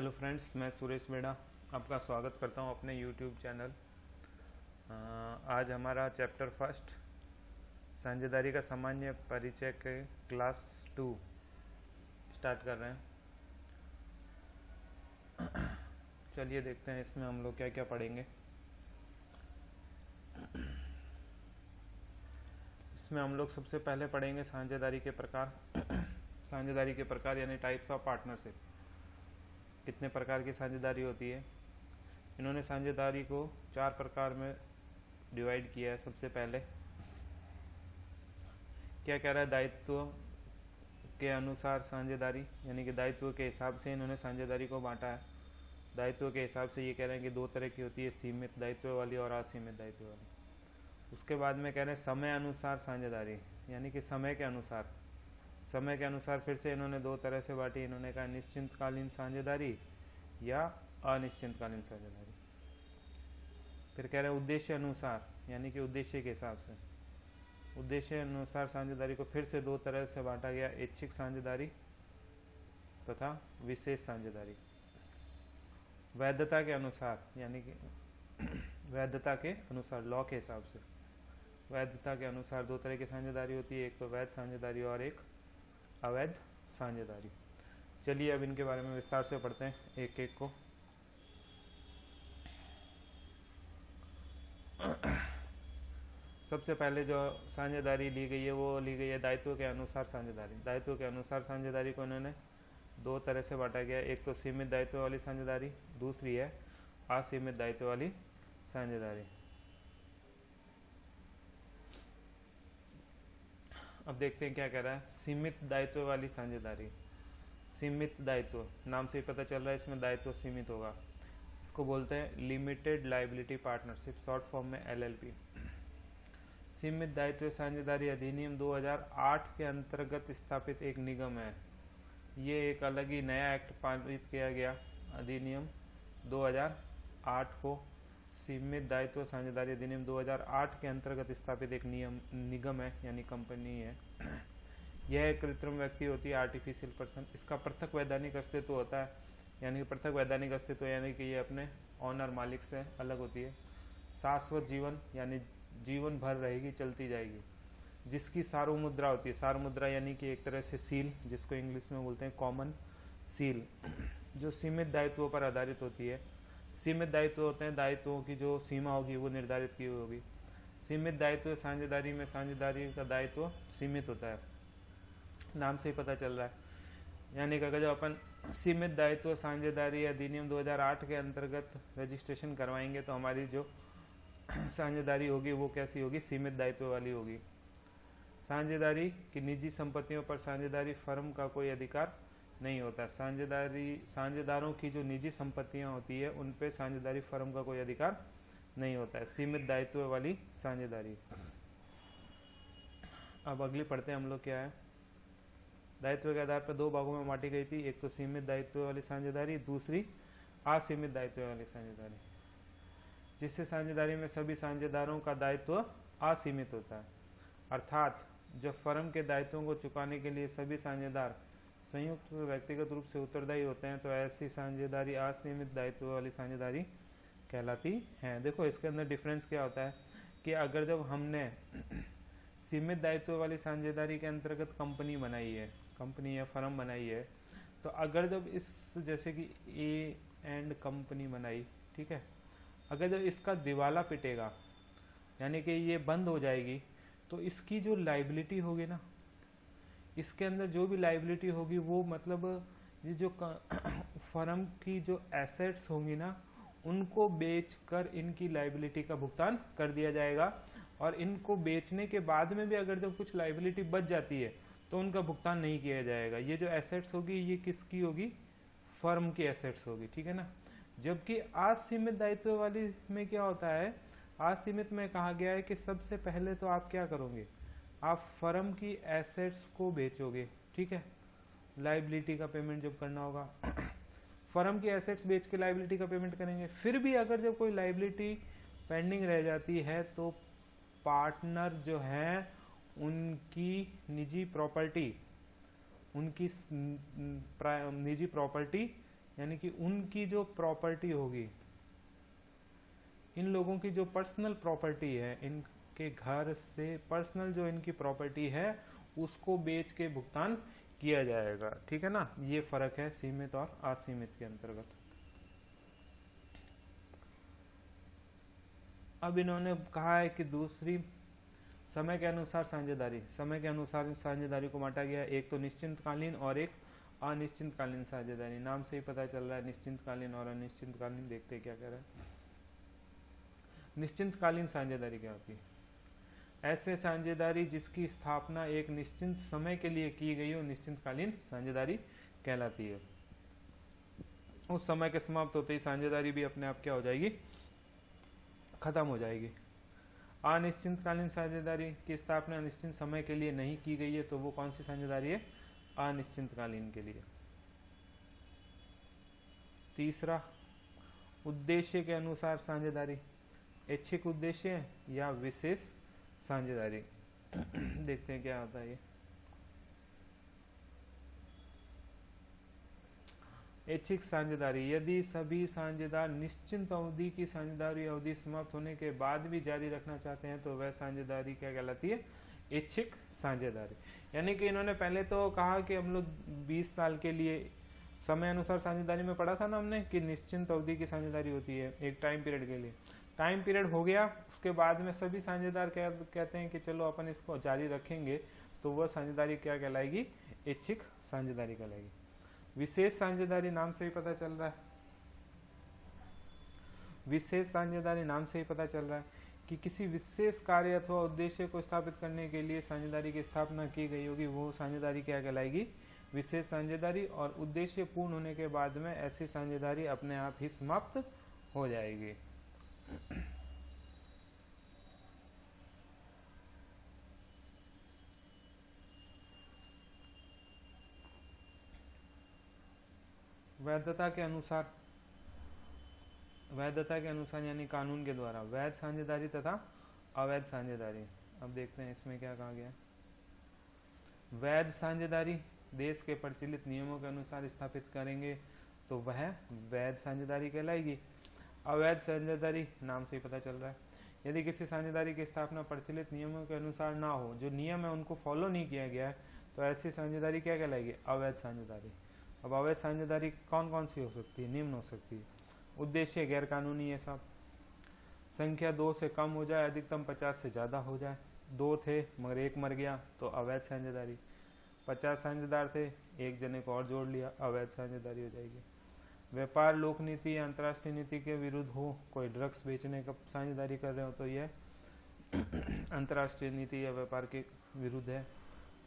Hello friends, मैं सुरेश बेड़ा आपका स्वागत करता हूं अपने यूट्यूब चैनल। आज हमारा चैप्टर फर्स्ट साझेदारी का सामान्य परिचय के क्लास 2 स्टार्ट कर रहे हैं। चलिए देखते हैं इसमें हम लोग क्या क्या पढ़ेंगे। इसमें हम लोग सबसे पहले पढ़ेंगे साझेदारी के प्रकार। साझेदारी के प्रकार यानी टाइप्स ऑफ पार्टनरशिप। कितने प्रकार की साझेदारी होती है। इन्होंने साझेदारी को 4 प्रकार में डिवाइड किया है। सबसे पहले क्या कह रहा है, दायित्व के अनुसार साझेदारी, यानी कि दायित्व के हिसाब से इन्होंने साझेदारी को बांटा है। दायित्व के हिसाब से ये कह रहे हैं कि 2 तरह की होती है, सीमित दायित्व वाली और असीमित दायित्व वाली। उसके बाद में कह रहे हैं समय अनुसार साझेदारी, यानी कि समय के अनुसार फिर से इन्होंने 2 तरह से बांटी। इन्होंने कहा निश्चितकालीन साझेदारी या अनिश्चितकालीन साझेदारी। फिर कह रहे हैं उद्देश्य अनुसार, यानी कि उद्देश्य के हिसाब से। उद्देश्य अनुसार साझेदारी को फिर से 2 तरह से बांटा गया, ऐच्छिक साझेदारी तथा विशेष साझेदारी। वैधता के अनुसार, यानी कि वैधता के अनुसार, लॉ के हिसाब से वैधता के अनुसार 2 तरह की साझेदारी होती है, एक तो वैध साझेदारी और एक अवैध साझेदारी। चलिए अब इनके बारे में विस्तार से पढ़ते हैं एक एक को। सबसे पहले जो साझेदारी ली गई है वो ली गई है दायित्व के अनुसार साझेदारी। दायित्व के अनुसार साझेदारी को इन्होंने 2 तरह से बांटा गया, एक तो सीमित दायित्व वाली साझेदारी, दूसरी है असीमित दायित्व वाली साझेदारी। अब देखते हैं क्या कह रहा है। सीमित दायित्व वाली साझेदारी। सीमित दायित्व, नाम से ही पता चल रहा है इसमें दायित्व सीमित होगा। इसको बोलते हैं limited liability partnership, short form में LLP। सीमित दायित्व साझेदारी अधिनियम 2008 के अंतर्गत स्थापित एक निगम है। ये एक अलग ही नया एक्ट पारित किया गया, अधिनियम 2008 को। सीमित दायित्व साझेदारी अधिनियम 2008 के अंतर्गत स्थापित एक निगम है, यानी कंपनी है। यह एक कृत्रिम व्यक्ति होती है, आर्टिफिशियल पर्सन। इसका पृथक वैधानिक अस्तित्व होता है, यानी कि पृथक वैधानिक अस्तित्व यानी कि ये अपने ऑनर मालिक से अलग होती है। शाश्वत जीवन, यानी जीवन भर रहेगी, चलती जाएगी। जिसकी सार्वमुद्रा होती है, सार्वमुद्रा यानी कि एक तरह से सील, जिसको इंग्लिश में बोलते हैं कॉमन सील, जो सीमित दायित्वों पर आधारित होती है। सीमित दायित्व होते हैं दायित्वों की जो सीमा होगी वो निर्धारित की हुई होगी। सीमित दायित्व साझेदारी में साझेदारी का दायित्व सीमित होता है, नाम से ही पता चल रहा है। यानी कि अगर जब अपन सीमित दायित्व साझेदारी अधिनियम 2008 के अंतर्गत रजिस्ट्रेशन करवाएंगे तो हमारी जो साझेदारी होगी वो कैसी होगी, सीमित दायित्व वाली होगी। साझेदारी की निजी संपत्तियों पर साझेदारी फर्म का कोई अधिकार नहीं होता। साझेदारों की जो निजी संपत्तियां होती है उन पे साझेदारी फर्म का कोई अधिकार नहीं होता है। सीमित दायित्व वाली साझेदारी। अब अगली पढ़ते हैं हम लोग क्या है। दायित्व के आधार पर 2 भागों में बांटी गई थी, एक तो सीमित दायित्व वाली साझेदारी, दूसरी असीमित दायित्व वाली साझेदारी। जिससे साझेदारी में सभी साझेदारों का दायित्व असीमित होता है, अर्थात जब फर्म के दायित्वों को चुकाने के लिए सभी साझेदार संयुक्त व्यक्तिगत रूप से उत्तरदायी होते हैं तो ऐसी साझेदारी असीमित दायित्व वाली साझेदारी कहलाती है। देखो इसके अंदर डिफरेंस क्या होता है कि अगर जब हमने सीमित दायित्व वाली साझेदारी के अंतर्गत कंपनी बनाई है, कंपनी या फर्म बनाई है, तो अगर जब इस जैसे कि ए एंड कंपनी बनाई, ठीक है, अगर जब इसका दिवाला पिटेगा यानी कि ये बंद हो जाएगी तो इसकी जो लाइबिलिटी होगी ना, इसके अंदर जो भी लाइबिलिटी होगी वो मतलब ये जो फर्म की जो एसेट्स होंगी ना उनको बेचकर इनकी लाइबिलिटी का भुगतान कर दिया जाएगा। और इनको बेचने के बाद में भी अगर जब कुछ लाइबिलिटी बच जाती है तो उनका भुगतान नहीं किया जाएगा। ये जो एसेट्स होगी ये किसकी होगी, फर्म की एसेट्स होगी, ठीक है ना। जबकि असीमित दायित्व वाली में क्या होता है, असीमित में कहा गया है कि सबसे पहले तो आप क्या करोगे, आप फर्म की एसेट्स को बेचोगे, ठीक है, लाइबिलिटी का पेमेंट जब करना होगा फर्म की एसेट्स बेच के लाइबिलिटी का पेमेंट करेंगे। फिर भी अगर जब कोई लाइबिलिटी पेंडिंग रह जाती है तो पार्टनर जो हैं उनकी निजी प्रॉपर्टी यानी कि उनकी जो प्रॉपर्टी होगी, इन लोगों की जो पर्सनल प्रॉपर्टी है, इनके घर से पर्सनल जो इनकी प्रॉपर्टी है उसको बेच के भुगतान किया जाएगा। ठीक है ना, ये फर्क है सीमित और असीमित के अंतर्गत। अब इन्होंने कहा है कि दूसरी समय के अनुसार साझेदारी, समय के अनुसार साझेदारी को बांटा गया, एक तो निश्चितकालीन और एक अनिश्चितकालीन साझेदारी। नाम से ही पता चल रहा है निश्चितकालीन और अनिश्चितकालीन। देखते क्या कह रहा है। निश्चितकालीन साझेदारी क्या होती है? ऐसे साझेदारी जिसकी स्थापना एक निश्चित समय के लिए की गई हो, निश्चितकालीन साझेदारी कहलाती है। उस समय के समाप्त होते ही साझेदारी भी अपने आप क्या हो जाएगी, खत्म हो जाएगी। अनिश्चितकालीन साझेदारी की स्थापना निश्चित समय के लिए नहीं की गई है, तो वो कौन सी साझेदारी है? अनिश्चितकालीन के लिए। तीसरा, उद्देश्य के अनुसार साझेदारी, ऐच्छिक उद्देश्य या विशेष साझेदारी। देखते हैं क्या होता है ये। ऐच्छिक साझेदारी, यदि सभी साझेदार निश्चित अवधि की साझेदारी अवधि समाप्त होने के बाद भी जारी रखना चाहते हैं तो वह साझेदारी क्या कहलाती है? ऐच्छिक साझेदारी। यानी कि इन्होंने पहले तो कहा कि हम लोग 20 साल के लिए समय अनुसार साझेदारी में पढ़ा था ना हमने कि निश्चित अवधि की साझेदारी होती है एक टाइम पीरियड के लिए। टाइम पीरियड हो गया, उसके बाद में सभी साझेदार कहते हैं कि चलो अपन इसको जारी रखेंगे, तो वह साझेदारी क्या कहलाएगी? ऐच्छिक साझेदारी कहलाएगी। विशेष साझेदारी, नाम से ही पता चल रहा है, विशेष साझेदारी नाम से ही पता चल रहा है कि किसी विशेष कार्य अथवा उद्देश्य को स्थापित करने के लिए साझेदारी की स्थापना की गई होगी, वो साझेदारी क्या कहलाएगी? विशेष साझेदारी। और उद्देश्य पूर्ण होने के बाद में ऐसी साझेदारी अपने आप ही समाप्त हो जाएगी। वैधता के अनुसार, वैधता के अनुसार यानी कानून के द्वारा, वैध साझेदारी तथा अवैध साझेदारी। अब देखते हैं इसमें क्या कहा गया। वैध साझेदारी देश के प्रचलित नियमों के अनुसार स्थापित करेंगे तो वह वैध साझेदारी कहलाएगी। अवैध साझेदारी, नाम से ही पता चल रहा है, यदि किसी साझेदारी की स्थापना प्रचलित नियमों के अनुसार ना हो, जो नियम है उनको फॉलो नहीं किया गया है, तो ऐसी साझेदारी क्या कहलाएगी? अवैध साझेदारी। अब अवैध साझेदारी कौन कौन सी हो सकती है? निम्न हो सकती है। उद्देश्य गैर कानूनी है साहब, संख्या 2 से कम हो जाए, अधिकतम 50 से ज्यादा हो जाए। 2 थे मगर एक मर गया तो अवैध साझेदारी। 50 साझेदार थे, एक जने को और जोड़ लिया, अवैध साझेदारी हो जाएगी। व्यापार, लोक नीति या अंतर्राष्ट्रीय नीति के विरुद्ध हो, कोई ड्रग्स बेचने का साझेदारी कर रहे हो तो यह अंतर्राष्ट्रीय नीति या व्यापार के विरुद्ध है।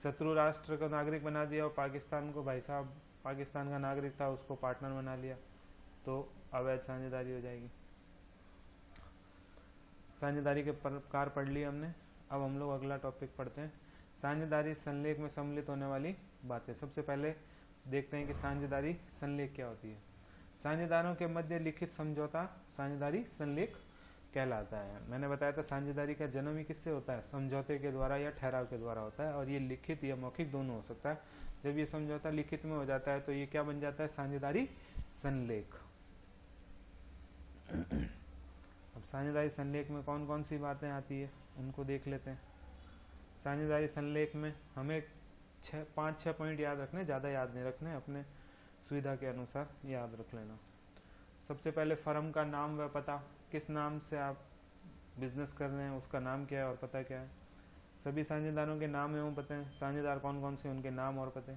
शत्रु राष्ट्र का नागरिक बना दिया और पाकिस्तान को, भाई साहब पाकिस्तान का नागरिक था उसको पार्टनर बना लिया, तो अवैध साझेदारी हो जाएगी। साझेदारी के प्रकार पढ़ लिए हमने। अब हम लोग अगला टॉपिक पढ़ते हैं, साझेदारी संलेख में सम्मिलित होने वाली बातें। सबसे पहले देखते हैं कि साझेदारी संलेख क्या होती है। साझेदारों के मध्य लिखित समझौता साझेदारी संलेख कहलाता है। मैंने बताया था साझेदारी का जन्म ही किससे होता है? समझौते के द्वारा या ठहराव के द्वारा होता है, और ये लिखित या मौखिक दोनों हो सकता है। जब ये समझौता लिखित में हो जाता है तो ये क्या बन जाता है? साझेदारी संलेख। अब साझेदारी संलेख में कौन कौन सी बातें आती है उनको देख लेते हैं। साझेदारी संलेख में हमें 5-6 पॉइंट याद रखने, ज़्यादा याद नहीं रखने, अपने सुविधा के अनुसार याद रख लेना। सबसे पहले फर्म का नाम व पता, किस नाम से आप बिजनेस कर रहे हैं उसका नाम क्या है और पता क्या है। सभी साझेदारों के नाम एवं पते, साझेदार कौन कौन से उनके नाम और पते।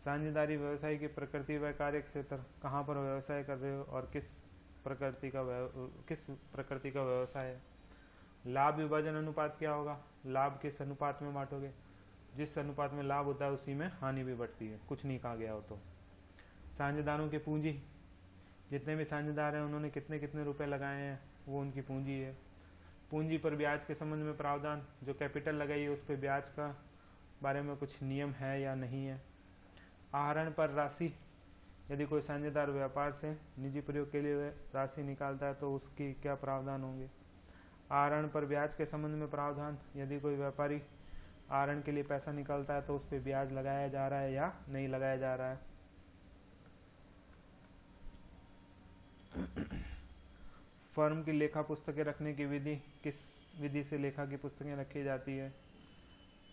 साझेदारी व्यवसाय की प्रकृति व कार्य क्षेत्र, कहाँ पर व्यवसाय कर रहे हो और किस प्रकृति का व्यवसाय है। लाभ विभाजन अनुपात क्या होगा, लाभ किस अनुपात में बांटोगे, जिस अनुपात में लाभ होता है उसी में हानि भी बढ़ती है, कुछ नहीं कहा गया हो तो। साझेदारों की पूंजी, जितने भी साझेदार हैं उन्होंने कितने कितने रुपए लगाए हैं वो उनकी पूंजी है। पूंजी पर ब्याज के संबंध में प्रावधान, जो कैपिटल लगाई है उस पर ब्याज का बारे में कुछ नियम है या नहीं है। आहरण पर राशि, यदि कोई साझेदार व्यापार से निजी प्रयोग के लिए राशि निकालता है तो उसकी क्या प्रावधान होंगे। आहरण पर ब्याज के संबंध में प्रावधान, यदि कोई व्यापारी आहरण के लिए पैसा निकालता है तो उस पर ब्याज लगाया जा रहा है या नहीं लगाया जा रहा है। फर्म की लेखा पुस्तकें रखने की विधि, किस विधि से लेखा की पुस्तकें रखी जाती है।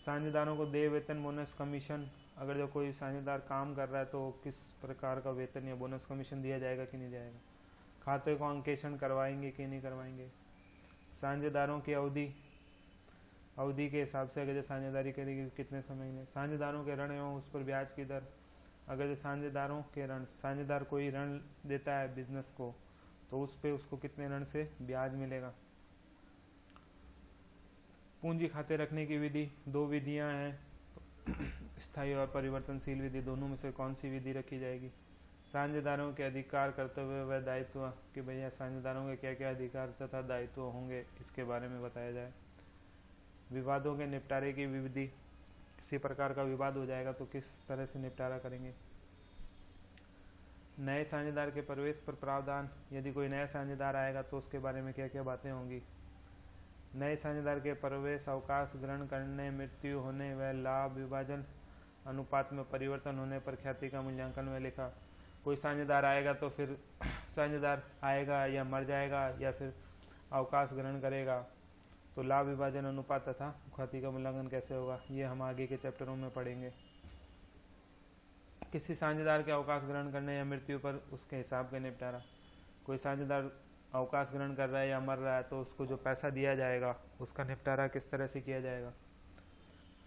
साझेदारों को देय वेतन, बोनस, कमीशन, अगर जो कोई साझेदार काम कर रहा है तो किस प्रकार का वेतन या बोनस कमीशन दिया जाएगा कि नहीं जाएगा। खाते को अंकेक्षण करवाएंगे कि नहीं करवाएंगे। साझेदारों की अवधि के हिसाब से अगर जो साझेदारी करेगी कितने समय में। साझेदारों के ऋण एवं उस पर ब्याज की दर, अगर जो साझेदारों के ऋण, साझेदार कोई ऋण देता है बिजनेस को तो उस पे उसको कितने ऋण से ब्याज मिलेगा। पूंजी खाते रखने की विधि, दो विधियां हैं, स्थायी और परिवर्तनशील विधि, दोनों में से कौन सी विधि रखी जाएगी। साझेदारों के अधिकार, कर्तव्य व दायित्व कि भैया साझेदारों के क्या क्या अधिकार तथा दायित्व होंगे, इसके बारे में बताया जाए। विवादों के निपटारे की विधि, किसी प्रकार का विवाद हो जाएगा तो किस तरह से निपटारा करेंगे। नए साझेदार के प्रवेश पर प्रावधान, यदि कोई नया साझेदार आएगा तो उसके बारे में क्या क्या बातें होंगी। नए साझेदार के प्रवेश, अवकाश ग्रहण करने, मृत्यु होने व लाभ विभाजन अनुपात में परिवर्तन होने पर ख्याति का मूल्यांकन व लेखा। कोई साझेदार आएगा तो फिर साझेदार आएगा या मर जाएगा या फिर अवकाश ग्रहण करेगा तो लाभ विभाजन अनुपात तथा ख्याति का मूल्यांकन कैसे होगा, ये हम आगे के चैप्टरों में पढ़ेंगे। किसी साझेदार के अवकाश ग्रहण करने या मृत्यु पर उसके हिसाब का निपटारा। कोई साझेदार अवकाश ग्रहण कर रहा है या मर रहा है तो उसको जो पैसा दिया जाएगा उसका निपटारा किस तरह से किया जाएगा।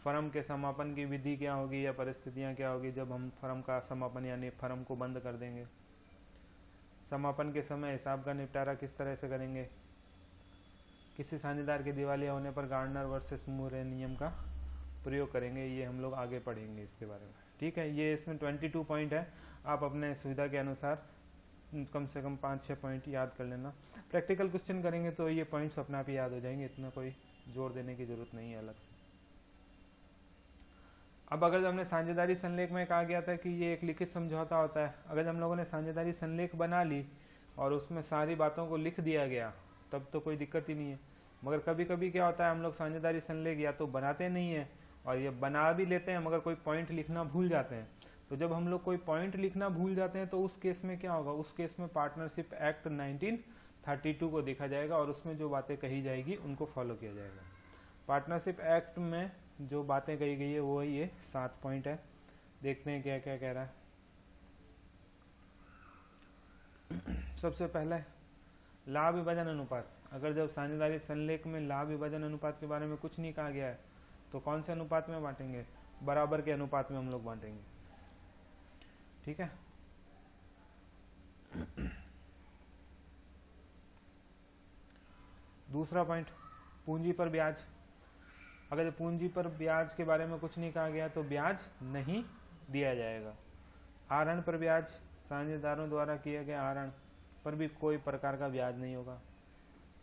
फर्म के समापन की विधि क्या होगी या परिस्थितियां क्या होगी जब हम फर्म का समापन यानी फर्म को बंद कर देंगे। समापन के समय हिसाब का निपटारा किस तरह से करेंगे। किसी साझेदार की दिवालिया होने पर गार्डनर वर्सेस मूरे नियम का प्रयोग करेंगे, ये हम लोग आगे पढ़ेंगे इसके बारे में। ठीक है, ये इसमें 22 पॉइंट है, आप अपने सुविधा के अनुसार कम से कम 5-6 पॉइंट याद कर लेना। प्रैक्टिकल क्वेश्चन करेंगे तो ये पॉइंट्स अपने आप ही याद हो जाएंगे, इतना कोई जोर देने की जरूरत नहीं है अलग से। अब अगर हमने साझेदारी संलेख में कहा गया था कि ये एक लिखित समझौता होता है, अगर हम लोगों ने साझेदारी संलेख बना ली और उसमें सारी बातों को लिख दिया गया तब तो कोई दिक्कत ही नहीं है। मगर कभी कभी क्या होता है, हम लोग साझेदारी संलेख या तो बनाते नहीं है और ये बना भी लेते हैं मगर कोई पॉइंट लिखना भूल जाते हैं। तो जब हम लोग कोई पॉइंट लिखना भूल जाते हैं तो उस केस में क्या होगा, उस केस में पार्टनरशिप एक्ट 1932 को देखा जाएगा और उसमें जो बातें कही जाएगी उनको फॉलो किया जाएगा। पार्टनरशिप एक्ट में जो बातें कही गई है वो ये 7 पॉइंट है, देखते हैं क्या क्या कह रहा है। सबसे पहले लाभ विभाजन अनुपात। अगर जब साझेदारी संलेख में लाभ विभाजन अनुपात के बारे में कुछ नहीं कहा गया है तो कौन से अनुपात में बांटेंगे, बराबर के अनुपात में हम लोग बांटेंगे। ठीक है, दूसरा पॉइंट पूंजी पर ब्याज। अगर पूंजी पर ब्याज के बारे में कुछ नहीं कहा गया तो ब्याज नहीं दिया जाएगा। आहरण पर ब्याज, साझेदारों द्वारा किए गए आहरण पर भी कोई प्रकार का ब्याज नहीं होगा।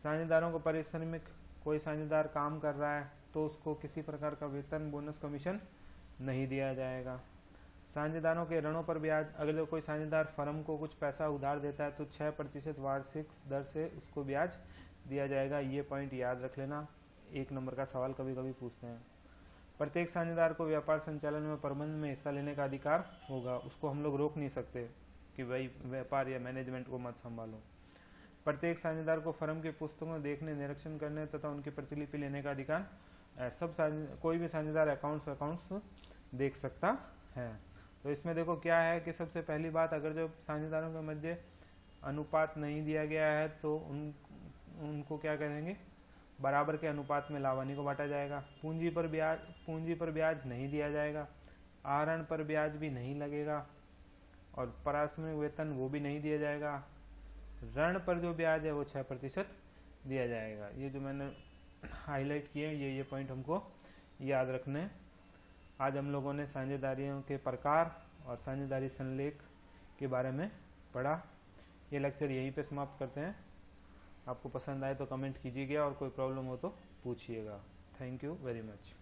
साझेदारों को पारिश्रमिक, कोई साझेदार काम कर रहा है तो उसको किसी प्रकार का वेतन, बोनस, कमीशन नहीं दिया जाएगा। साझेदारों के ऋणों पर ब्याज, अगर जो कोई साझेदार फर्म को कुछ पैसा उधार देता है तो 6% वार्षिक दर से उसको ब्याज दिया जाएगा। ये पॉइंट याद रख लेना, 1 नंबर का सवाल कभी कभी पूछते हैं। प्रत्येक साझेदार को व्यापार संचालन में प्रबंध में हिस्सा लेने का अधिकार होगा, उसको हम लोग रोक नहीं सकते कि भाई व्यापार या मैनेजमेंट को मत संभालो। प्रत्येक साझेदार को फर्म की पुस्तकों देखने, निरीक्षण करने तथा उनकी प्रतिलिपि लेने का अधिकार। कोई भी साझेदार अकाउंट्स देख सकता है। तो इसमें देखो क्या है कि सबसे पहली बात, अगर जो साझेदारों के मध्य अनुपात नहीं दिया गया है तो उनको क्या करेंगे, बराबर के अनुपात में लाभानी को बांटा जाएगा। पूंजी पर ब्याज नहीं दिया जाएगा। आहरण पर ब्याज भी नहीं लगेगा और पारिश्रमिक वेतन वो भी नहीं दिया जाएगा। ऋण पर जो ब्याज है वो 6% दिया जाएगा। ये जो मैंने हाईलाइट किए ये पॉइंट हमको याद रखने। आज हम लोगों ने साझेदारियों के प्रकार और साझेदारी संलेख के बारे में पढ़ा। ये लेक्चर यहीं पे समाप्त करते हैं। आपको पसंद आए तो कमेंट कीजिएगा और कोई प्रॉब्लम हो तो पूछिएगा। Thank you very much.